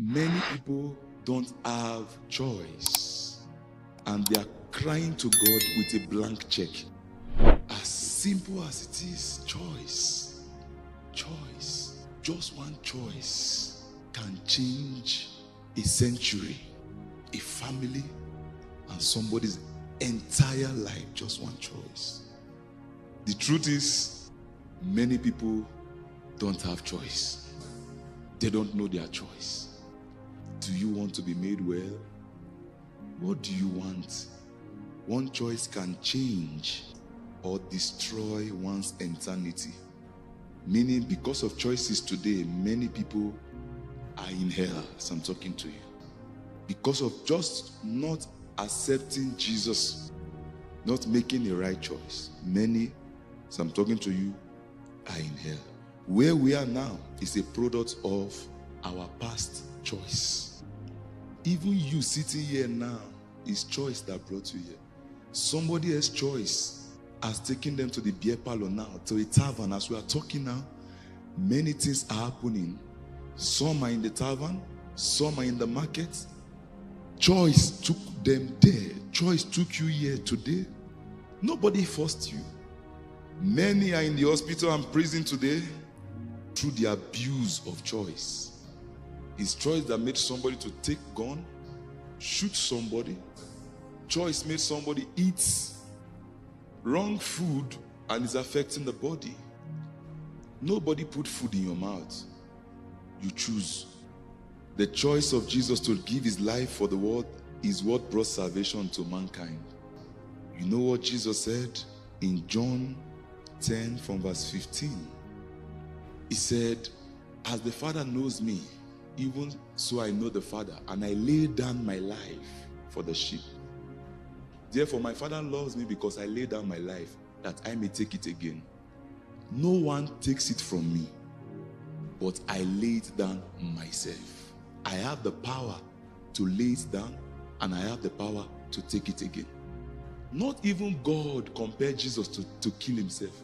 Many people don't have choice, and they are crying to God with a blank check. As simple as it is, choice. Choice. Just one choice can change a century, a family, and somebody's entire life. Just one choice. The truth is, many people don't have choice. They don't know their choice. Do you want to be made well? What do you want? One choice can change or destroy one's eternity. Meaning, because of choices today, many people are in hell as I'm talking to you. Because of just not accepting Jesus, not making a right choice, many, as I'm talking to you, are in hell. Where we are now is a product of our past choice. Even you sitting here now is choice that brought you here. Somebody else's choice has taken them to the beer parlor now, to a tavern. As we are talking now, many things are happening. Some are in the tavern, some are in the market. Choice took them there. Choice took you here today. Nobody forced you. Many are in the hospital and prison today through the abuse of choice. It's choice that made somebody to take gun, shoot somebody. Choice made somebody eat wrong food and is affecting the body. Nobody put food in your mouth. You choose. The choice of Jesus to give his life for the world is what brought salvation to mankind. You know what Jesus said in John 10 from verse 15? He said, as the Father knows me, even so I know the Father, and I lay down my life for the sheep. Therefore, my Father loves me because I lay down my life that I may take it again. No one takes it from me, but I lay it down myself. I have the power to lay it down, and I have the power to take it again. Not even God compared Jesus to kill himself.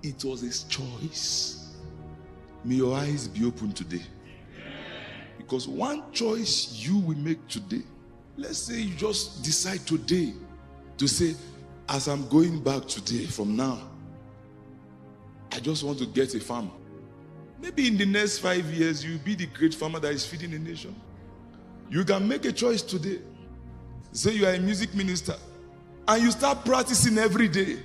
It was his choice. May your eyes be open today. Because one choice you will make today, let's say you just decide today to say, as I'm going back today from now, I just want to get a farm. Maybe in the next 5 years, you'll be the great farmer that is feeding a nation. You can make a choice today. Say you are a music minister and you start practicing every day.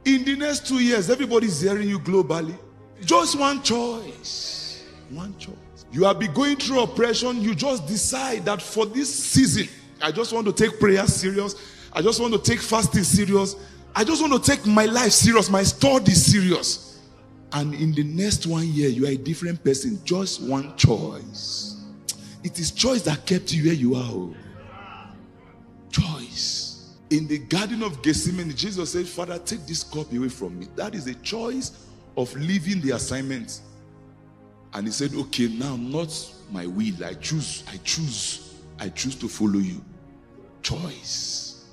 In the next 2 years, everybody's hearing you globally. Just one choice. One choice. You have been going through oppression. You just decide that for this season, I just want to take prayer serious. I just want to take fasting serious. I just want to take my life serious, my study serious. And in the next 1 year, you are a different person. Just one choice. It is choice that kept you where you are. Choice. In the Garden of Gethsemane, Jesus said, Father, take this cup away from me. That is a choice of leaving the assignment. And he said, okay, now not my will. I choose to follow you. Choice.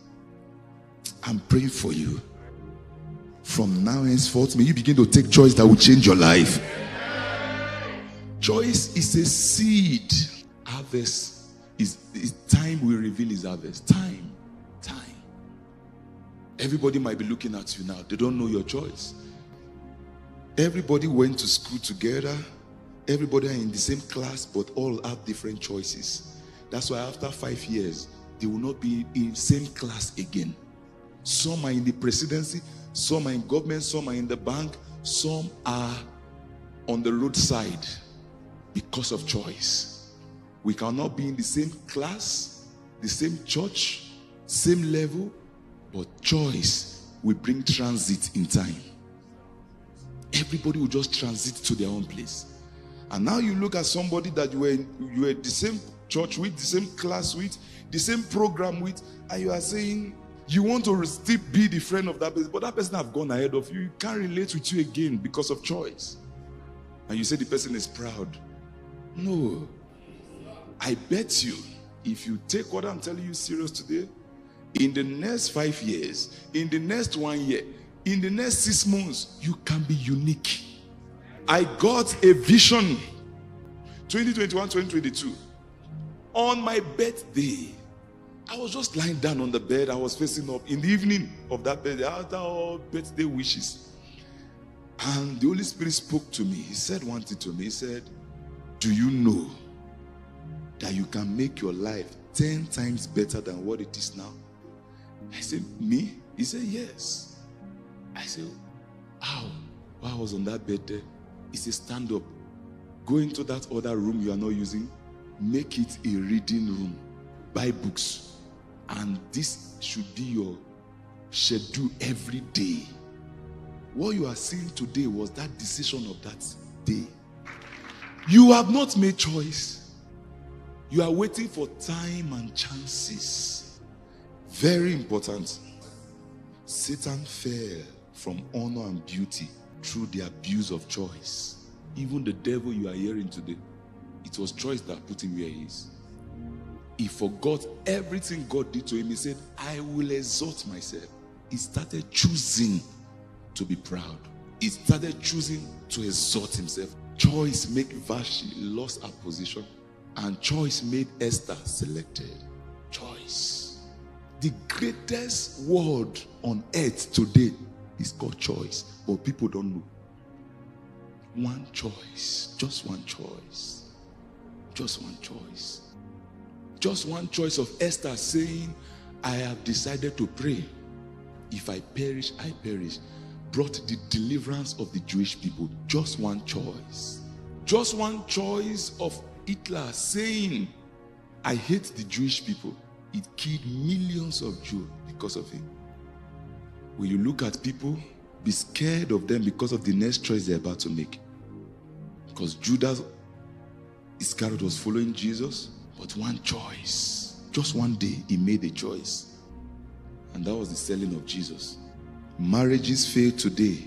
I'm praying for you. From now henceforth, may you begin to take choice that will change your life. Choice is a seed. Harvest is time will reveal his harvest. Time. Everybody might be looking at you now. They don't know your choice. Everybody went to school together. Everybody are in the same class, but all have different choices. That's why after 5 years, they will not be in the same class again. Some are in the presidency, some are in government, some are in the bank, some are on the roadside because of choice. We cannot be in the same class, the same church, same level, but choice will bring transit in time. Everybody will just transit to their own place. And now you look at somebody that you were the same church with, the same class with, the same program with, and you are saying you want to still be the friend of that person, but that person have gone ahead of you. You can't relate with you again because of choice. And you say the person is proud. No. I bet you, if you take what I'm telling you serious today, in the next 5 years, in the next 1 year, in the next 6 months, you can be unique. I got a vision 2021, 2022. On my birthday, I was just lying down on the bed. I was facing up. In the evening of that birthday, after all birthday wishes, and the Holy Spirit spoke to me. He said one thing to me. He said, do you know that you can make your life 10 times better than what it is now? I said, me? He said, yes. I said, how? While I was on that bed there, he said, stand up. Go into that other room you are not using. Make it a reading room. Buy books. And this should be your schedule every day. What you are seeing today was that decision of that day. You have not made choice. You are waiting for time and chances. Very important. Satan fell from honor and beauty through the abuse of choice. Even the devil you are hearing today, it was choice that put him where he is. He forgot everything God did to him. He said, I will exalt myself. He started choosing to be proud. He started choosing to exalt himself. Choice made Vashti lost her position, and choice made Esther selected. Choice. The greatest word on earth today is called choice, but people don't know. One choice, just one choice, just one choice. Just one choice of Esther saying, I have decided to pray. If I perish, I perish. Brought the deliverance of the Jewish people. Just one choice. Just one choice of Hitler saying, I hate the Jewish people. It killed millions of Jews because of it. When you look at people, be scared of them because of the next choice they're about to make. Because Judas Iscariot was following Jesus. But one choice, just one day, he made a choice. And that was the selling of Jesus. Marriages fail today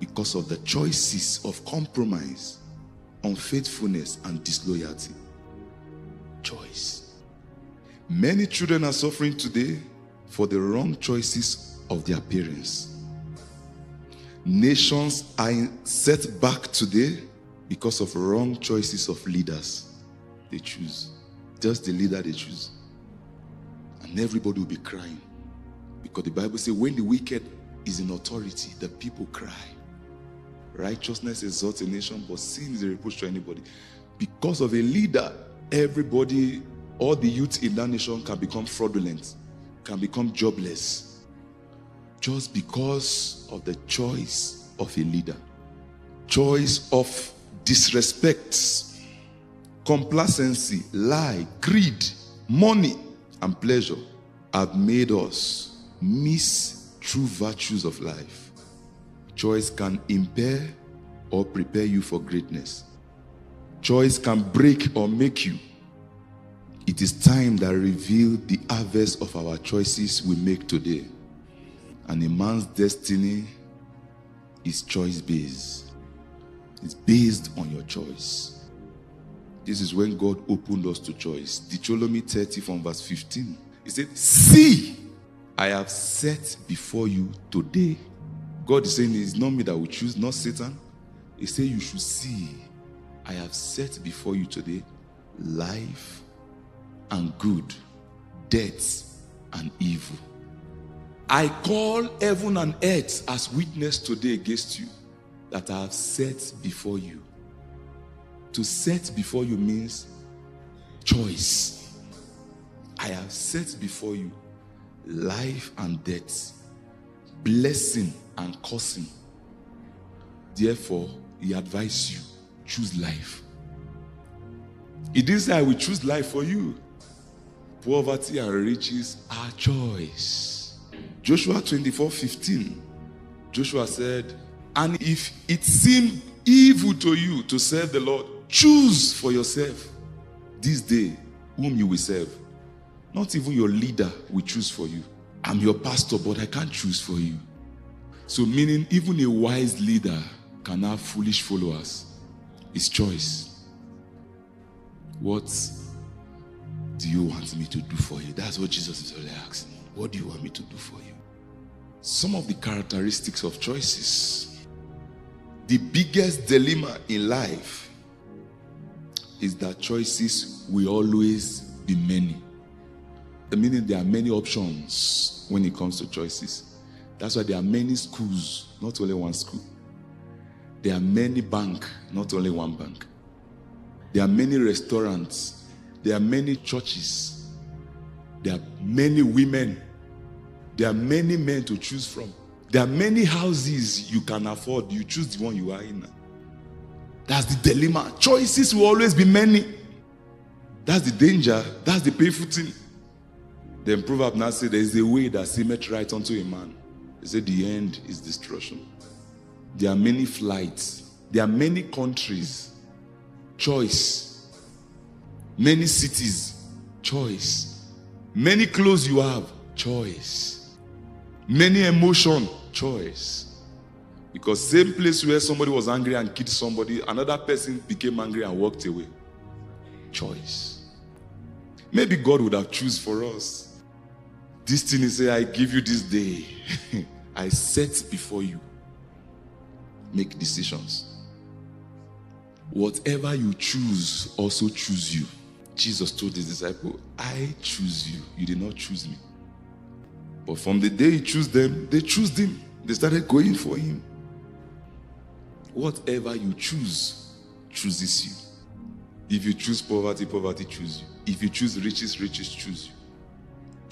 because of the choices of compromise, unfaithfulness, and disloyalty. Choice. Many children are suffering today for the wrong choices of their parents. Nations are set back today because of wrong choices of leaders they choose. Just the leader they choose. And everybody will be crying. Because the Bible says when the wicked is in authority, the people cry. Righteousness exalts a nation, but sin is a reproach to anybody. Because of a leader, everybody, all the youth in that nation can become fraudulent, can become jobless. Just because of the choice of a leader. Choice of disrespect, complacency, lie, greed, money, and pleasure have made us miss true virtues of life. Choice can impair or prepare you for greatness. Choice can break or make you. It is time that reveal the harvest of our choices we make today. And a man's destiny is choice-based. It's based on your choice. This is when God opened us to choice. Deuteronomy 30 from verse 15. He said, see, I have set before you today. God is saying it's not me that will choose, not Satan. He said you should see, I have set before you today life and good, death and evil. I call heaven and earth as witness today against you that I have set before you. To set before you means choice. I have set before you life and death, blessing and cursing. Therefore, he advised you, choose life. He didn't say I will choose life for you. Poverty and riches are choice. Joshua 24:15. Joshua said, and if it seemed evil to you to serve the Lord, choose for yourself this day whom you will serve. Not even your leader will choose for you. I'm your pastor, but I can't choose for you. So meaning even a wise leader can have foolish followers. It's choice. What do you want me to do for you? That's what Jesus is really asking. What do you want me to do for you? Some of the characteristics of choices. The biggest dilemma in life is that choices will always be many. Meaning there are many options when it comes to choices. That's why there are many schools, not only one school. There are many banks, not only one bank. There are many restaurants. There are many churches. There are many women. There are many men to choose from. There are many houses you can afford. You choose the one you are in. That's the dilemma. Choices will always be many. That's the danger. That's the painful thing. Then Proverbs now says there is a way that seemeth right unto a man. They say the end is destruction. There are many flights. There are many countries. Choice. Many cities. Choice. Many clothes you have. Choice. Many emotion. Choice. Because same place where somebody was angry and killed somebody, another person became angry and walked away. Choice. Maybe God would have chosen for us. This thing is say, I give you this day. I set before you. Make decisions. Whatever you choose, also choose you. Jesus told his disciple, I choose you. You did not choose me. But from the day he chose them, they chose him. They started going for him. Whatever you choose, chooses you. If you choose poverty, poverty chooses you. If you choose riches, riches choose you.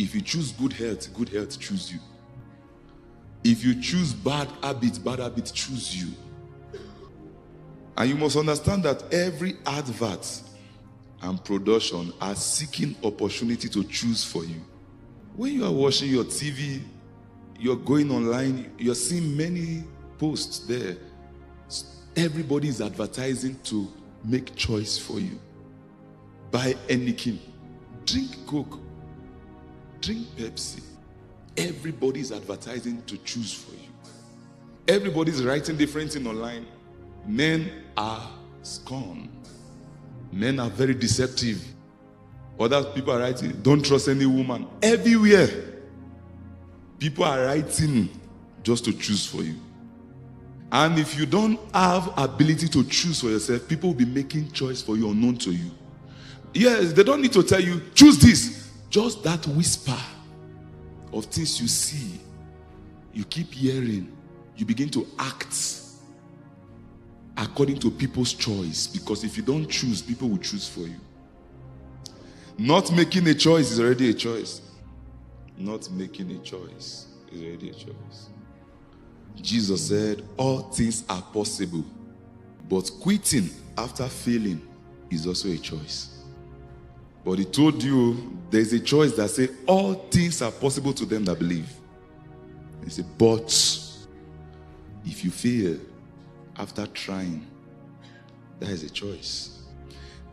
If you choose good health choose you. If you choose bad habit choose you. And you must understand that every advert and production are seeking opportunity to choose for you. When you are watching your TV, you're going online, you're seeing many posts there. Everybody is advertising to make choice for you. Buy anything. Drink Coke. Drink Pepsi. Everybody is advertising to choose for you. Everybody is writing different things online. Men are scorned. Men are very deceptive. Other people are writing, don't trust any woman. Everywhere, people are writing just to choose for you. And if you don't have ability to choose for yourself, people will be making choice for you unknown to you. Yes, they don't need to tell you, choose this. Just that whisper of things you see, you keep hearing, you begin to act according to people's choice. Because if you don't choose, people will choose for you. Not making a choice is already a choice. Not making a choice is already a choice. Jesus said, all things are possible, but quitting after failing is also a choice. But he told you there's a choice that says all things are possible to them that believe. He said, but if you fail after trying, that is a choice.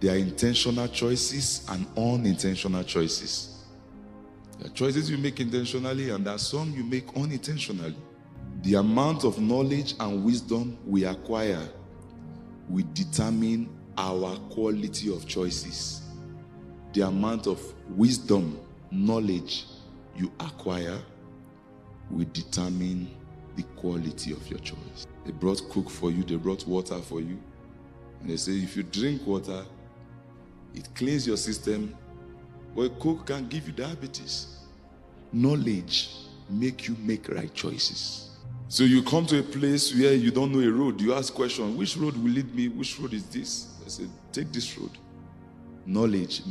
There are intentional choices and unintentional choices. There are choices you make intentionally and there are some you make unintentionally. The amount of knowledge and wisdom we acquire will determine our quality of choices. The amount of wisdom, knowledge you acquire will determine the quality of your choice. They brought Coke for you, they brought water for you. And they say if you drink water, it cleans your system. But Coke can give you diabetes. Knowledge make you make right choices. So you come to a place where you don't know a road. You ask questions, which road will lead me? Which road is this? I say, take this road. Knowledge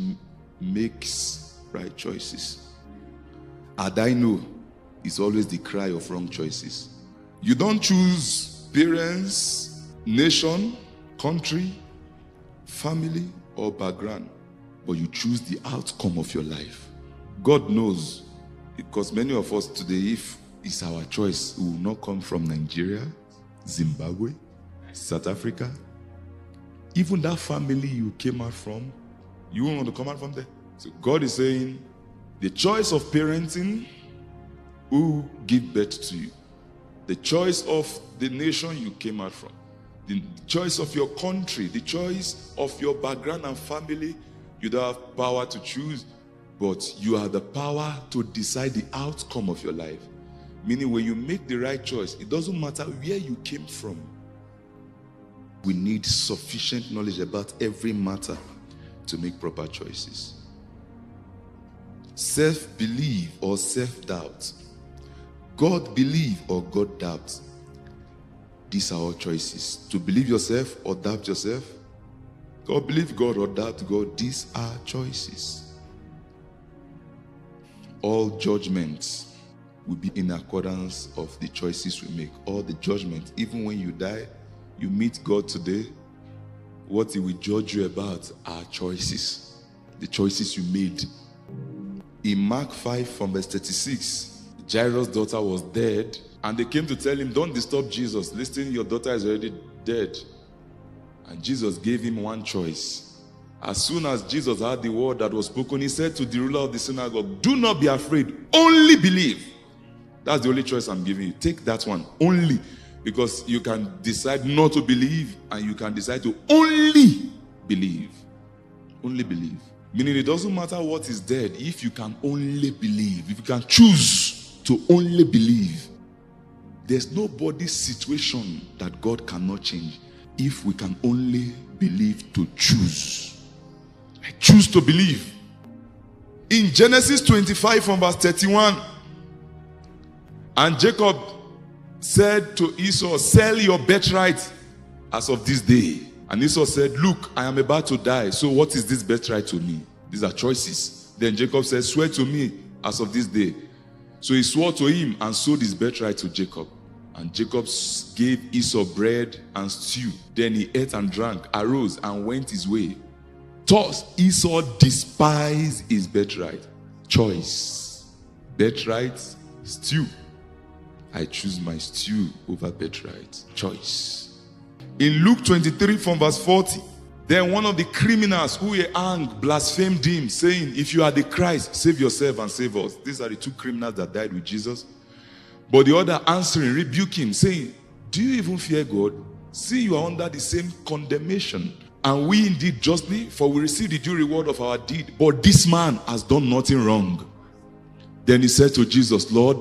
makes right choices. And I know it's always the cry of wrong choices. You don't choose parents, nation, country, family, or background, but you choose the outcome of your life. God knows, because many of us today, if it's our choice, we will not come from Nigeria, Zimbabwe, South Africa. Even that family you came out from, you won't want to come out from there. So God is saying, the choice of parenting who give birth to you, the choice of the nation you came out from, the choice of your country, the choice of your background and family, you don't have power to choose, but you have the power to decide the outcome of your life. Meaning when you make the right choice, it doesn't matter where you came from. We need sufficient knowledge about every matter to make proper choices. Self-belief or self-doubt. God believe or God doubt. These are all choices. To believe yourself or doubt yourself. Or believe God or doubt God. These are choices. All judgments will be in accordance of the choices we make. All the judgments, even when you die, you meet God today, what He will judge you about are choices. The choices you made. In Mark 5 from verse 36, Jairus' daughter was dead, and they came to tell him, don't disturb Jesus. Listen, your daughter is already dead. And Jesus gave him one choice. As soon as Jesus heard the word that was spoken, he said to the ruler of the synagogue, do not be afraid, only believe. That's the only choice I'm giving you. Take that one, only. Because you can decide not to believe, and you can decide to only believe. Only believe. Meaning it doesn't matter what is dead, if you can only believe, if you can choose to only believe. There's nobody's situation that God cannot change if we can only believe to choose. I choose to believe. In Genesis 25 from verse 31, and Jacob said to Esau, sell your birthright as of this day. And Esau said, look, I am about to die, so what is this birthright to me? These are choices. Then Jacob said, swear to me as of this day. So he swore to him and sold his birthright to Jacob. And Jacob gave Esau bread and stew. Then he ate and drank, arose and went his way. Thus Esau despised his birthright. Choice. Birthright, stew. I choose my stew over birthright. Choice. In Luke 23 from verse 40, then one of the criminals who were hanged blasphemed him, saying, if you are the Christ, save yourself and save us. These are the two criminals that died with Jesus. But the other answering rebuked him, saying, do you even fear God? See, you are under the same condemnation. And we indeed justly, for we receive the due reward of our deed. But this man has done nothing wrong. Then he said to Jesus, Lord,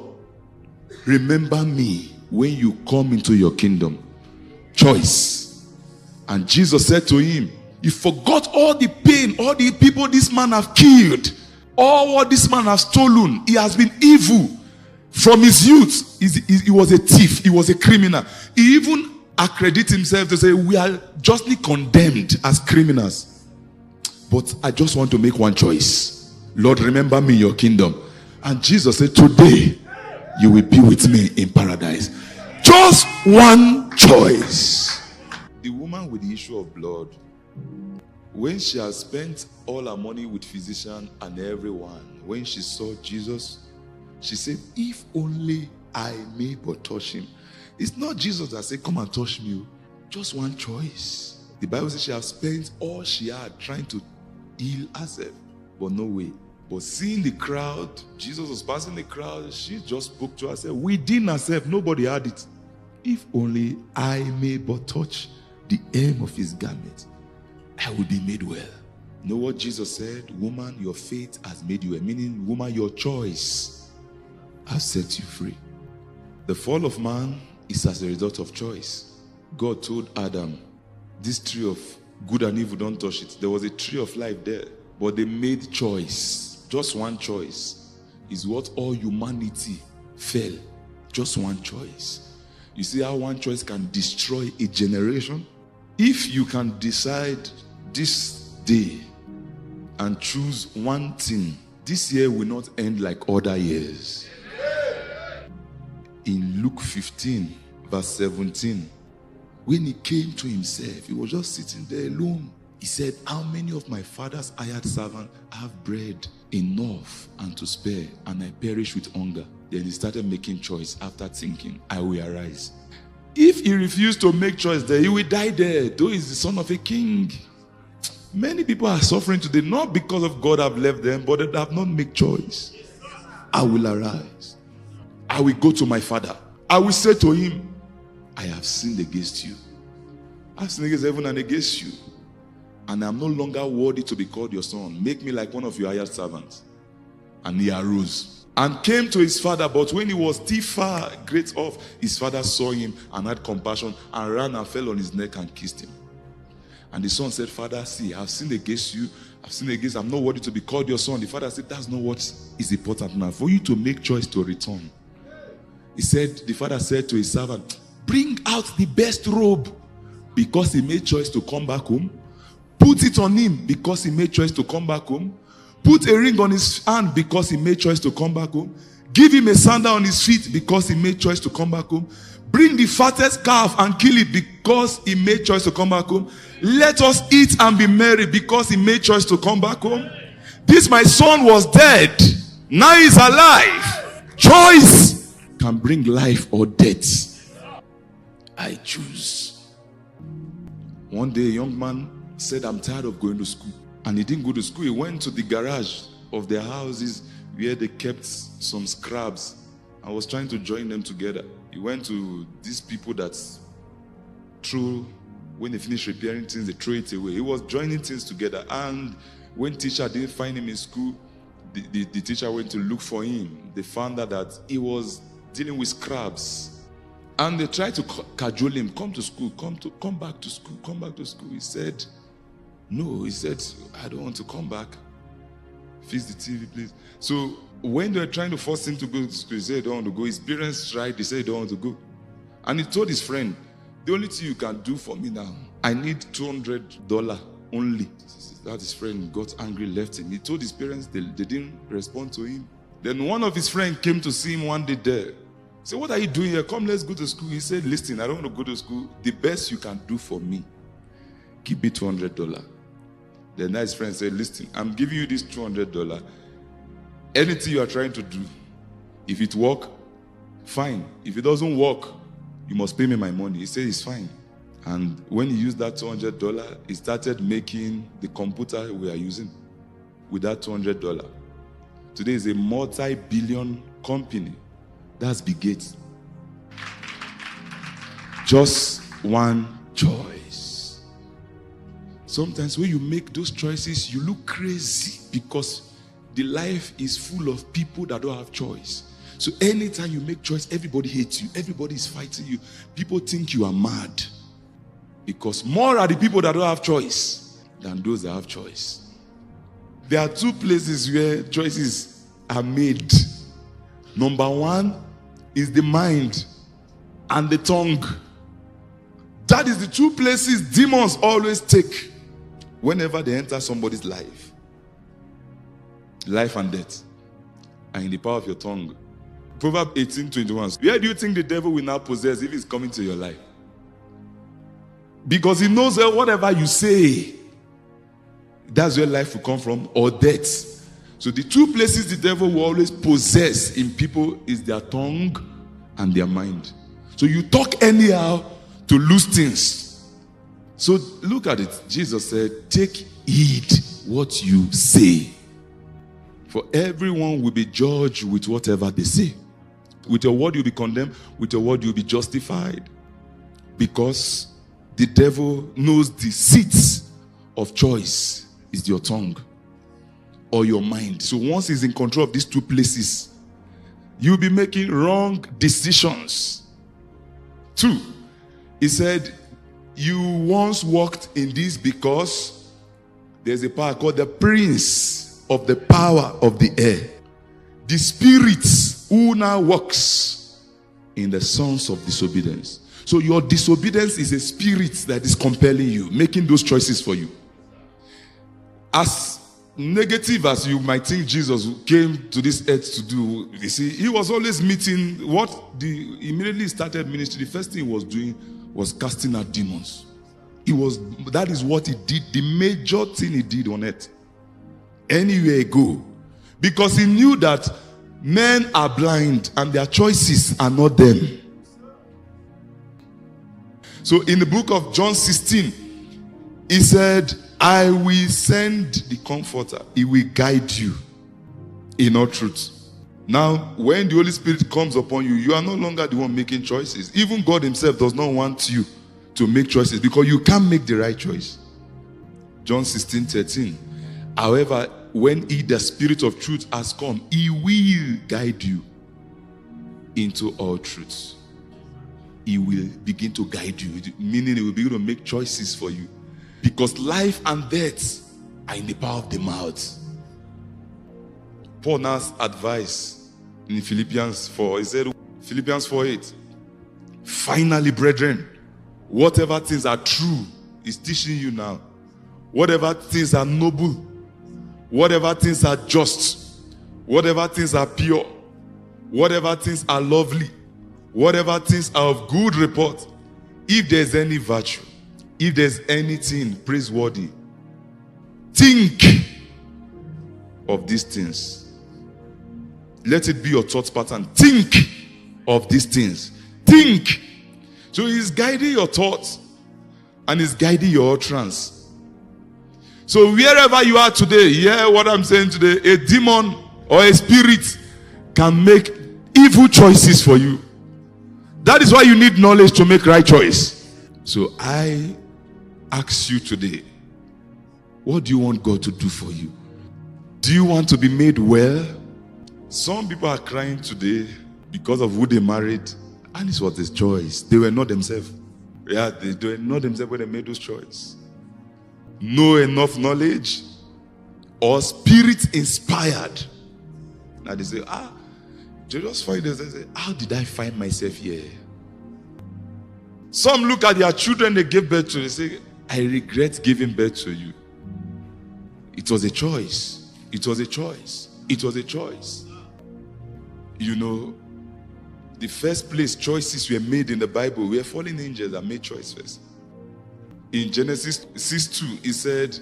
remember me when you come into your kingdom. Choice. And Jesus said to him, you forgot all the pain, all the people this man have killed, all what this man has stolen. He has been evil. From his youth, he was a thief. He was a criminal. He even accredited himself to say, we are justly condemned as criminals. But I just want to make one choice. Lord, remember me in your kingdom. And Jesus said, today, you will be with me in paradise. Just one choice. The woman with the issue of blood, when she has spent all her money with physician and everyone, when she saw Jesus, she said, if only I may but touch him. It's not Jesus that said, come and touch me. Just one choice. The Bible says she has spent all she had trying to heal herself, but no way. But seeing the crowd, Jesus was passing the crowd, she just spoke to herself. Within herself, nobody had it. If only I may but touch the hem of his garment, I will be made well. You know what Jesus said? Woman, your faith has made you well. Meaning, woman, your choice has set you free. The fall of man is as a result of choice. God told Adam, this tree of good and evil, don't touch it. There was a tree of life there, but they made choice. Just one choice is what all humanity fell. Just one choice. You see how one choice can destroy a generation? If you can decide this day and choose one thing, this year will not end like other years. In Luke 15, verse 17, when he came to himself, he was just sitting there alone. He said, how many of my father's hired servants have bread enough and to spare, and I perish with hunger? Then he started making choice after thinking, I will arise. If he refused to make choice there, he will die there, though he's the son of a king. Many people are suffering today, not because of God have left them, but they have not made choice. I will arise. I will go to my father. I will say to him, I have sinned against you. I have sinned against heaven and against you. And I am no longer worthy to be called your son. Make me like one of your hired servants. And he arose and came to his father. But when he was still far great off, his father saw him and had compassion and ran and fell on his neck and kissed him. And the son said, Father, see, I've sinned against you. I'm not worthy to be called your son. The father said, that's not what is important now. For you to make choice to return. The father said to his servant, bring out the best robe, because he made choice to come back home. Put it on him because he made choice to come back home. Put a ring on his hand because he made choice to come back home. Give him a sandal on his feet because he made choice to come back home. Bring the fattest calf and kill it because he made choice to come back home. Let us eat and be merry because he made choice to come back home. This my son was dead, now he's alive. Choice can bring life or death. I choose. One day a young man said, I'm tired of going to school. And he didn't go to school. He went to the garage of their houses where they kept some scraps and was trying to join them together. He went to these people that when they finish repairing things, they throw it away. He was joining things together. And when teacher didn't find him in school, the teacher went to look for him. They found out that he was dealing with scraps. And they tried to cajole him, come to school, come back to school, come back to school. He said, no, he said, I don't want to come back. Fix the TV, please. So when they were trying to force him to go to school, he said he don't want to go. His parents tried, they said he don't want to go. And he told his friend, the only thing you can do for me now, I need $200 only. That his friend got angry, left him. He told his parents, they didn't respond to him. Then one of his friends came to see him one day there. He said, what are you doing here? Come, let's go to school. He said, listen, I don't want to go to school. The best you can do for me, give me $200. The nice friend said, listen, I'm giving you this $200. Anything you are trying to do, if it works, fine. If it doesn't work, you must pay me my money. He said, it's fine. And when he used that $200, he started making the computer we are using with that $200. Today is a multi-billion company. That's Bill Gates. Just one choice. Sometimes when you make those choices, you look crazy because the life is full of people that don't have choice. So anytime you make choice, everybody hates you. Everybody is fighting you. People think you are mad. Because more are the people that don't have choice than those that have choice. There are two places where choices are made. Number one is the mind and the tongue. That is the two places demons always take whenever they enter somebody's life. Life and death are in the power of your tongue. Proverbs 18:21. Where do you think the devil will now possess if he's coming to your life? Because he knows that whatever you say, that's where life will come from, or death. So the two places the devil will always possess in people is their tongue and their mind. So you talk anyhow to lose things. So look at it. Jesus said, take heed what you say. For everyone will be judged with whatever they say. With your word you'll be condemned. With your word you'll be justified. Because the devil knows the seats of choice is your tongue or your mind. So once he's in control of these two places, you'll be making wrong decisions. 2, he said, you once walked in this because there's a power called the prince of the power of the air. The spirits who now works in the sons of disobedience. So your disobedience is a spirit that is compelling you, making those choices for you. As negative as you might think Jesus came to this earth to do, you see, he was always meeting immediately started ministry. The first thing he was doing was casting out demons. That is what he did, the major thing he did on earth. Anywhere he go. Because he knew that men are blind and their choices are not them. So in the book of John 16, he said, I will send the Comforter. He will guide you in all truth. Now, when the Holy Spirit comes upon you, you are no longer the one making choices. Even God himself does not want you to make choices because you can't make the right choice. John 16:13. However, when he, the Spirit of truth, has come, he will guide you into all truth. He will begin to guide you, meaning he will begin to make choices for you. Because life and death are in the power of the mouth. Paul now advice in Philippians 4. He said, Philippians 4:8. Finally, brethren, whatever things are true, he's teaching you now. Whatever things are noble, whatever things are just, whatever things are pure, whatever things are lovely, whatever things are of good report, if there's any virtue, if there's anything praiseworthy, think of these things. Let it be your thought pattern. Think of these things. Think. So he's guiding your thoughts and he's guiding your utterance. So wherever you are today, hear what I'm saying today. A demon or a spirit can make evil choices for you. That is why you need knowledge to make right choice. So I ask you today, what do you want God to do for you? Do you want to be made well? Some people are crying today because of who they married, and it was their choice. They were not themselves. Yeah, they were not themselves when they made those choices. No enough knowledge or spirit inspired. Now they say, they just find this. They say, how did I find myself here? Some look at their children they gave birth to. They say, I regret giving birth to you. It was a choice. It was a choice. It was a choice. You know, the first place choices were made in the Bible were fallen angels that made choice first. In Genesis 6:2, it said,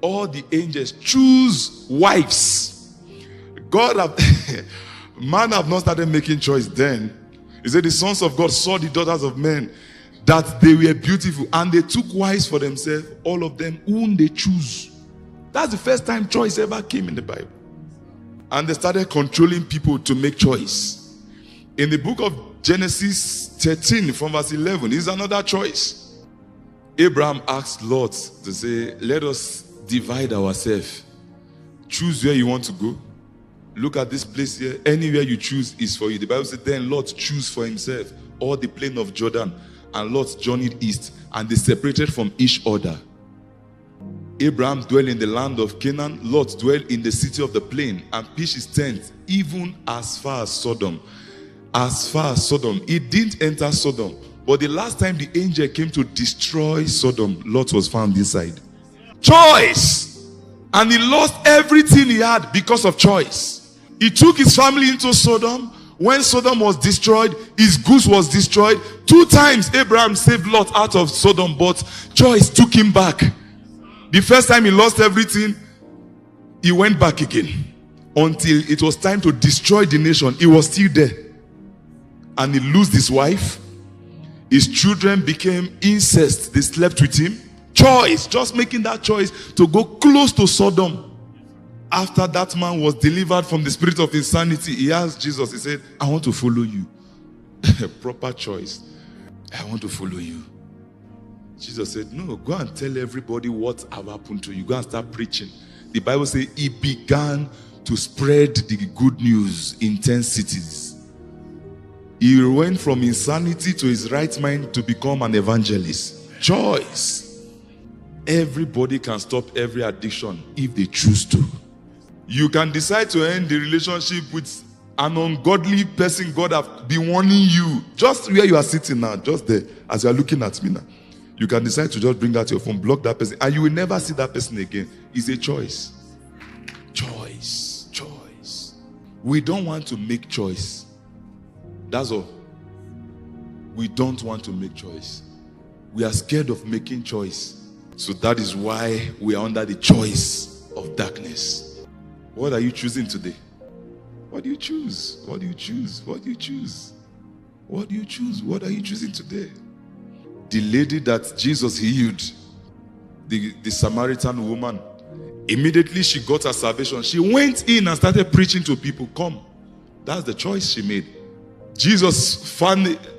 all the angels choose wives. Man have not started making choice then. He said the sons of God saw the daughters of men, that they were beautiful, and they took wives for themselves, all of them whom they choose. That's the first time choice ever came in the Bible. And they started controlling people to make choice. In the book of Genesis 13 from verse 11 is another choice. Abraham asked Lot to say, let us divide ourselves. Choose where you want to go. Look at this place here. Anywhere you choose is for you. The Bible said, then Lot chose for himself all the plain of Jordan. And Lot journeyed east. And they separated from each other. Abraham dwelt in the land of Canaan. Lot dwelt in the city of the plain and pitched his tent even as far as Sodom. As far as Sodom. He didn't enter Sodom. But the last time the angel came to destroy Sodom, Lot was found inside. Choice. And he lost everything he had because of choice. He took his family into Sodom. When Sodom was destroyed, his goods was destroyed. 2 times Abraham saved Lot out of Sodom, but choice took him back. The first time he lost everything, he went back again. Until it was time to destroy the nation, he was still there. And he lost his wife. His children became incest. They slept with him. Choice, just making that choice to go close to Sodom. After that man was delivered from the spirit of insanity, he asked Jesus, he said, I want to follow you. Proper choice. I want to follow you. Jesus said, no, go and tell everybody what have happened to you. Go and start preaching. The Bible says he began to spread the good news in 10 cities. He went from insanity to his right mind to become an evangelist. Choice. Everybody can stop every addiction if they choose to. You can decide to end the relationship with an ungodly person God have been warning you. Just where you are sitting now, just there, as you are looking at me now. You can decide to just bring out your phone, block that person, and you will never see that person again. It's a choice. Choice. Choice. We don't want to make choice. That's all. We don't want to make choice. We are scared of making choice. So that is why we are under the choice of darkness. What are you choosing today? What do you choose? What do you choose? What do you choose? What do you choose? What are you choosing today? The lady that Jesus healed, the Samaritan woman, immediately she got her salvation. She went in and started preaching to people. Come. That's the choice she made. Jesus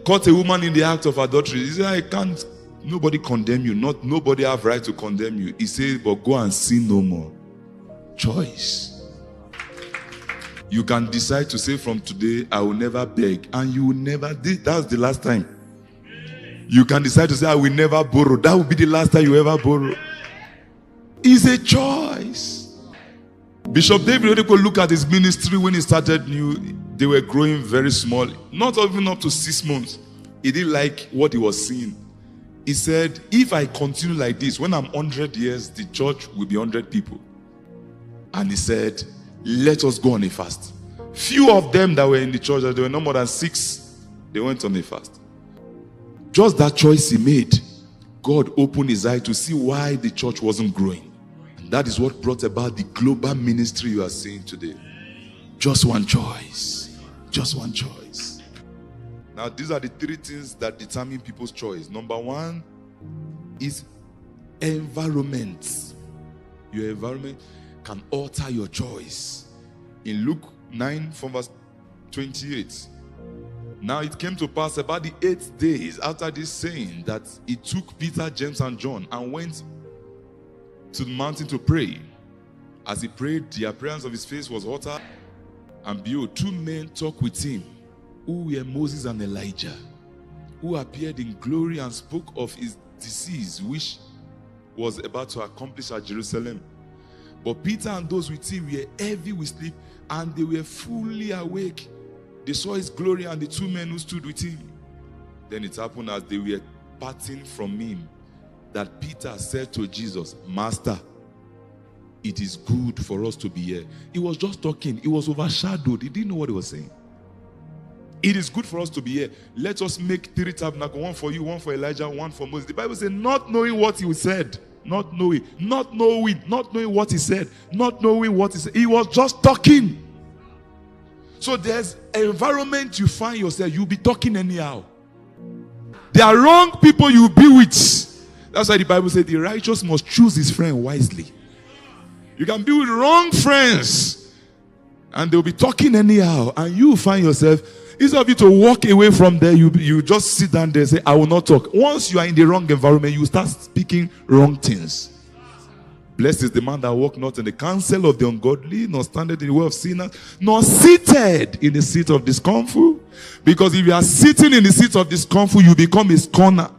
caught a woman in the act of adultery. He said, I can't, nobody condemn you. Nobody have right to condemn you. He said, but go and sin no more. choice. You can decide to say from today, I will never beg, and you will never. That's the last time. You can decide to say, I will never borrow. That will be the last time you ever borrow. It's a choice. Bishop David Odeko look at his ministry when he started new. They were growing very small, not even up to 6 months. He didn't like what he was seeing. He said, if I continue like this, when I'm 100 years, the church will be 100 people. And he said, let us go on a fast. Few of them that were in the church, there were no more than 6, they went on a fast. Just that choice he made, God opened his eye to see why the church wasn't growing. And that is what brought about the global ministry you are seeing today. Just one choice. Just one choice. Now, these are the 3 things that determine people's choice. Number 1 is environment. Your environment can alter your choice. In Luke 9 from verse 28. Now it came to pass about the 8th days after this saying that he took Peter, James, and John and went to the mountain to pray. As he prayed, the appearance of his face was hotter, and behold, 2 men talked with him, who were Moses and Elijah, who appeared in glory and spoke of his disease, which was about to accomplish at Jerusalem. But Peter and those with him were heavy with sleep, and they were fully awake. They saw his glory and the 2 men who stood with him. Then it happened as they were parting from him, that Peter said to Jesus, Master, it is good for us to be here. He was just talking. He was overshadowed. He didn't know what he was saying. It is good for us to be here. Let us make 3 tabernacles, 1 for you, 1 for Elijah, 1 for Moses. The Bible says, not knowing what he said, not knowing what he said, not knowing what he said. He was just talking. So there's environment you find yourself, you'll be talking anyhow. There are wrong people you'll be with. That's why the Bible says the righteous must choose his friend wisely. You can be with wrong friends and they'll be talking anyhow, and you find yourself, instead of you to walk away from there, you just sit down there and say, I will not talk. Once you are in the wrong environment, you start speaking wrong things. Blessed is the man that walk not in the counsel of the ungodly, nor standeth in the way of sinners, nor seated in the seat of discomfort. Because if you are sitting in the seat of discomfort, you become a scorner.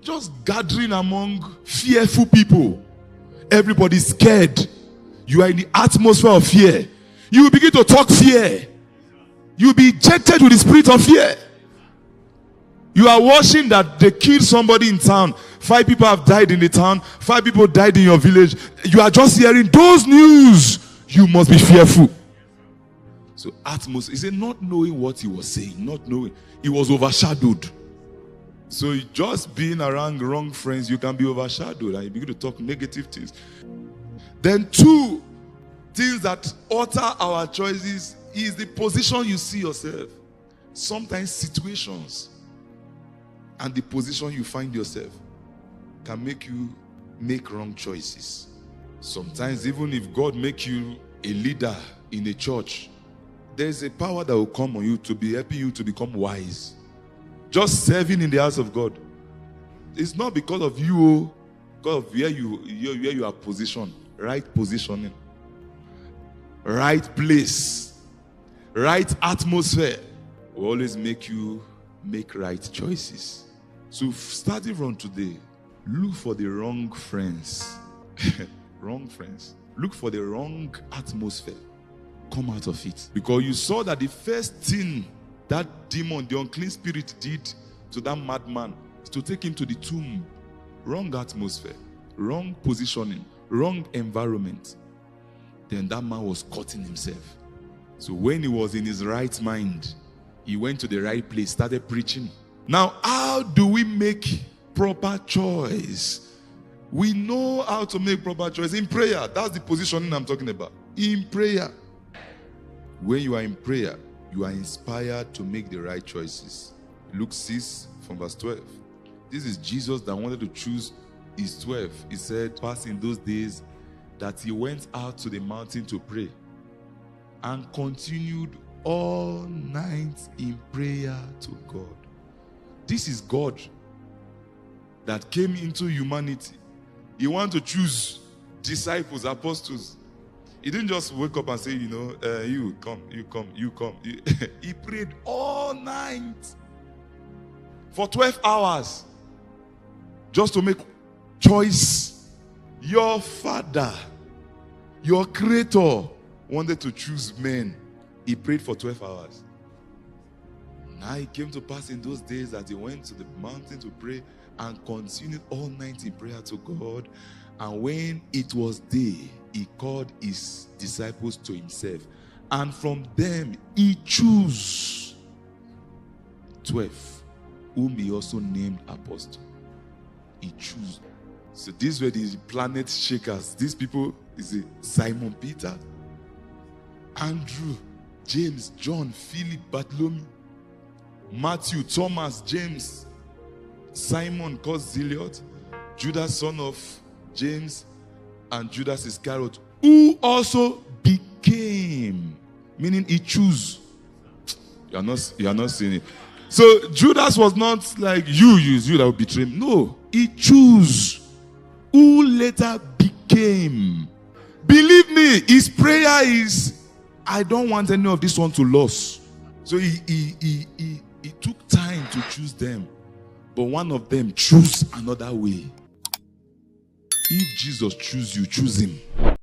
Just gathering among fearful people. Everybody's scared. You are in the atmosphere of fear. You will begin to talk fear. You will be ejected with the spirit of fear. You are watching that they killed somebody in town. 5 people have died in the town. 5 people died in your village. You are just hearing those news. You must be fearful. So atmosphere, he said, not knowing what he was saying, not knowing. He was overshadowed. So just being around wrong friends, you can be overshadowed and you begin to talk negative things. Then 2 things that alter our choices is the position you see yourself. Sometimes situations and the position you find yourself can make you make wrong choices. Sometimes even if God make you a leader in a church, there's a power that will come on you to be helping you to become wise. Just serving in the house of God. It's not because of you, because of where you are positioned. Right positioning. Right place. Right atmosphere will always make you make right choices. So starting from today, look for the wrong friends. Wrong friends. Look for the wrong atmosphere. Come out of it. Because you saw that the first thing that demon, the unclean spirit, did to that madman is to take him to the tomb. Wrong atmosphere. Wrong positioning. Wrong environment. Then that man was cutting himself. So when he was in his right mind, he went to the right place, started preaching. Now, how do we make proper choice? We know how to make proper choice in prayer. That's the positioning I'm talking about. In prayer. When you are in prayer, you are inspired to make the right choices. Luke 6 from verse 12. This is Jesus that wanted to choose his 12. He said, past in those days, that he went out to the mountain to pray and continued all night in prayer to God. This is God that came into humanity. He wanted to choose disciples, apostles. He didn't just wake up and say, you come. He prayed all night for 12 hours just to make choice. Your Father, your Creator, wanted to choose men. He prayed for 12 hours. Now it came to pass in those days that he went to the mountain to pray and continued all night in prayer to God. And when it was day, he called his disciples to himself. And from them, he chose 12, whom he also named apostles. He chose. So these were the planet shakers. These people is Simon Peter, Andrew, James, John, Philip, Bartholomew, Matthew, Thomas, James, Simon called Zealot, Judas, son of James, and Judas Iscariot, who also became, meaning he chose. You are not seeing it. So Judas was not like you that would betray him. No, he chose, who later became. Believe me, his prayer is, I don't want any of this one to lose. So he took time to choose them. But one of them chose another way. If Jesus choose you, choose him.